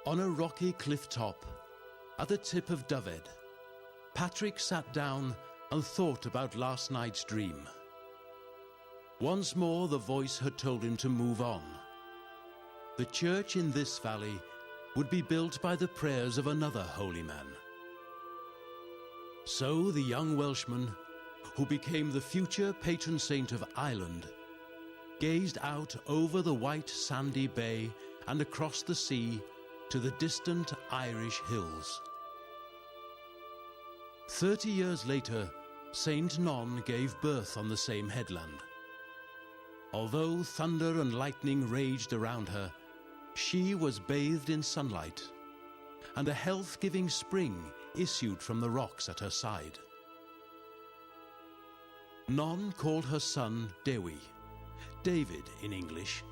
On a rocky cliff top, at the tip of Dyfed, Patrick sat down and thought about last night's dream. Once more the voice had told him to move on. The church in this valley would be built by the prayers of another holy man. So the young Welshman, who became the future patron saint of Ireland, gazed out over the white sandy bay and across the sea to the distant Irish hills. 30 years later, Saint Non gave birth on the same headland. Although thunder and lightning raged around her, she was bathed in sunlight, and a health-giving spring issued from the rocks at her side. Non called her son Dewi, David in English,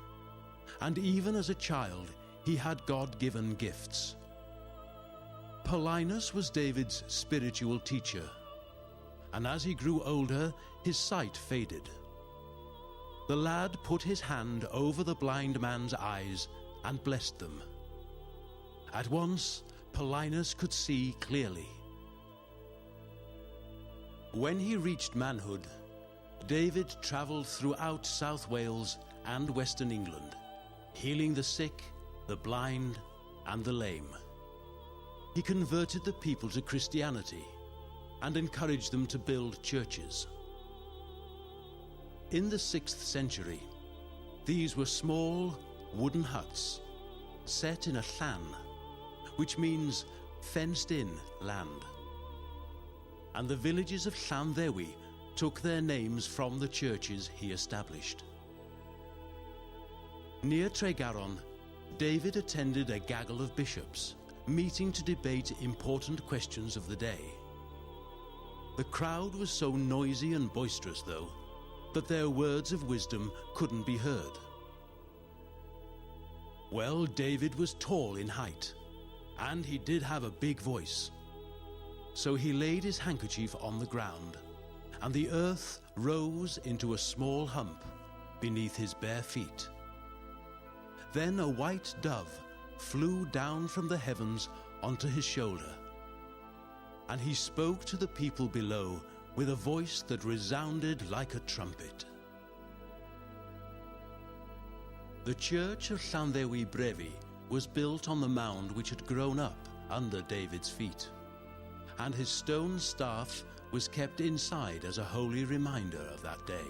and even as a child he had God-given gifts. Paulinus was David's spiritual teacher, and as he grew older, his sight faded. The lad put his hand over the blind man's eyes and blessed them. At once, Paulinus could see clearly. When he reached manhood, David travelled throughout South Wales and Western England, healing the sick, the blind, and the lame. He converted the people to Christianity and encouraged them to build churches. In the 6th century, these were small wooden huts set in a llan, which means fenced-in land. And the villages of Llanddewi took their names from the churches he established. Near Tregaron, David attended a gaggle of bishops, meeting to debate important questions of the day. The crowd was so noisy and boisterous, though, that their words of wisdom couldn't be heard. Well, David was tall in height, and he did have a big voice. So he laid his handkerchief on the ground, and the earth rose into a small hump beneath his bare feet. Then a white dove flew down from the heavens onto his shoulder, and he spoke to the people below with a voice that resounded like a trumpet. The church of Llanddewi Brefi was built on the mound which had grown up under David's feet, and his stone staff was kept inside as a holy reminder of that day.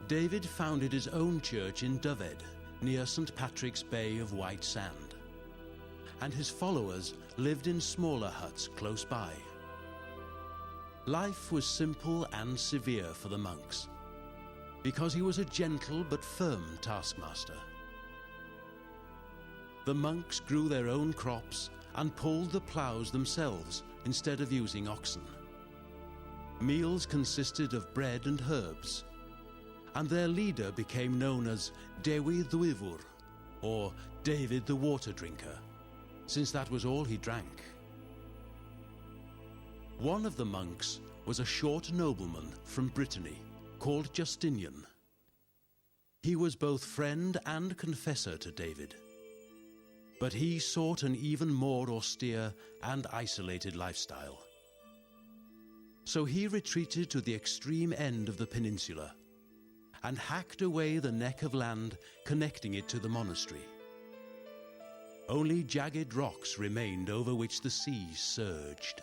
David founded his own church in Dyfed, near St. Patrick's Bay of white sand, and his followers lived in smaller huts close by. Life was simple and severe for the monks, because he was a gentle but firm taskmaster. The monks grew their own crops and pulled the ploughs themselves instead of using oxen. Meals consisted of bread and herbs, and their leader became known as Dewi Ddwyfwr, or David the Water Drinker, since that was all he drank. One of the monks was a short nobleman from Brittany called Justinian. He was both friend and confessor to David, but he sought an even more austere and isolated lifestyle. So he retreated to the extreme end of the peninsula and hacked away the neck of land connecting it to the monastery. Only jagged rocks remained over which the sea surged.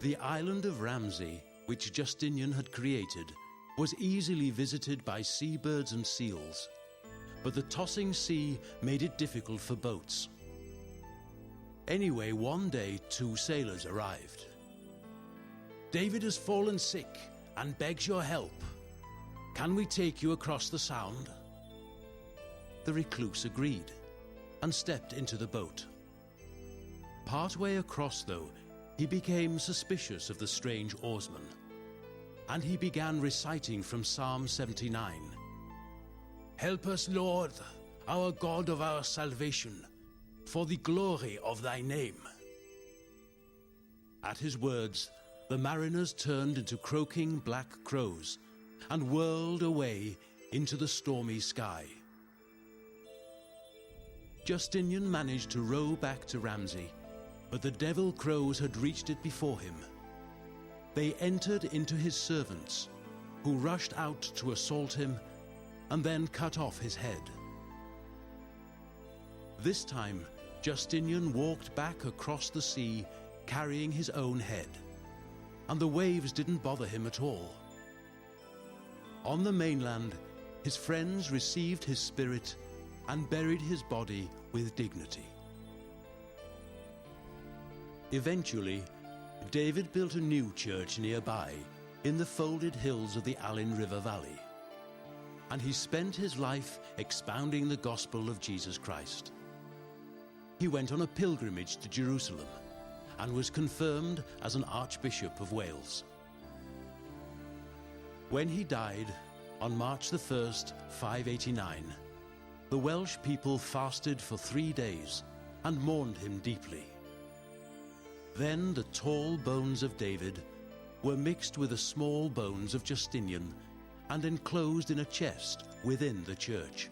The island of Ramsey, which Justinian had created, was easily visited by seabirds and seals, but the tossing sea made it difficult for boats. Anyway, one day 2 sailors arrived. "David has fallen sick and begs your help. Can we take you across the sound?" The recluse agreed and stepped into the boat. Partway across, though, he became suspicious of the strange oarsman, and he began reciting from Psalm 79. "Help us, Lord, our God of our salvation, for the glory of thy name." At his words, the mariners turned into croaking black crows and whirled away into the stormy sky. Justinian managed to row back to Ramsey, but the devil crows had reached it before him. They entered into his servants, who rushed out to assault him and then cut off his head. This time, Justinian walked back across the sea carrying his own head, and the waves didn't bother him at all. On the mainland, his friends received his spirit and buried his body with dignity. Eventually, David built a new church nearby in the folded hills of the Alyn River Valley, and he spent his life expounding the gospel of Jesus Christ. He went on a pilgrimage to Jerusalem and was confirmed as an Archbishop of Wales. When he died on March the 1st, 589, the Welsh people fasted for 3 days and mourned him deeply. Then the tall bones of David were mixed with the small bones of Justinian and enclosed in a chest within the church.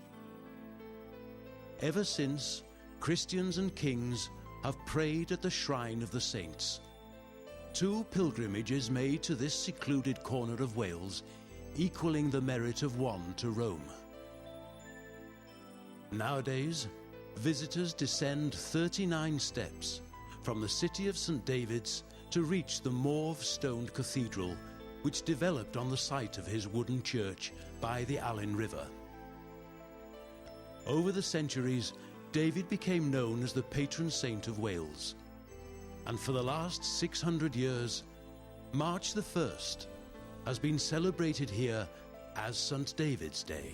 Ever since, Christians and kings have prayed at the shrine of the saints. 2 pilgrimages made to this secluded corner of Wales, equaling the merit of 1 to Rome. Nowadays, visitors descend 39 steps from the city of St. David's to reach the mauve-stoned cathedral, which developed on the site of his wooden church by the Alyn River. Over the centuries, David became known as the patron saint of Wales, and for the last 600 years, March the 1st has been celebrated here as St. David's Day.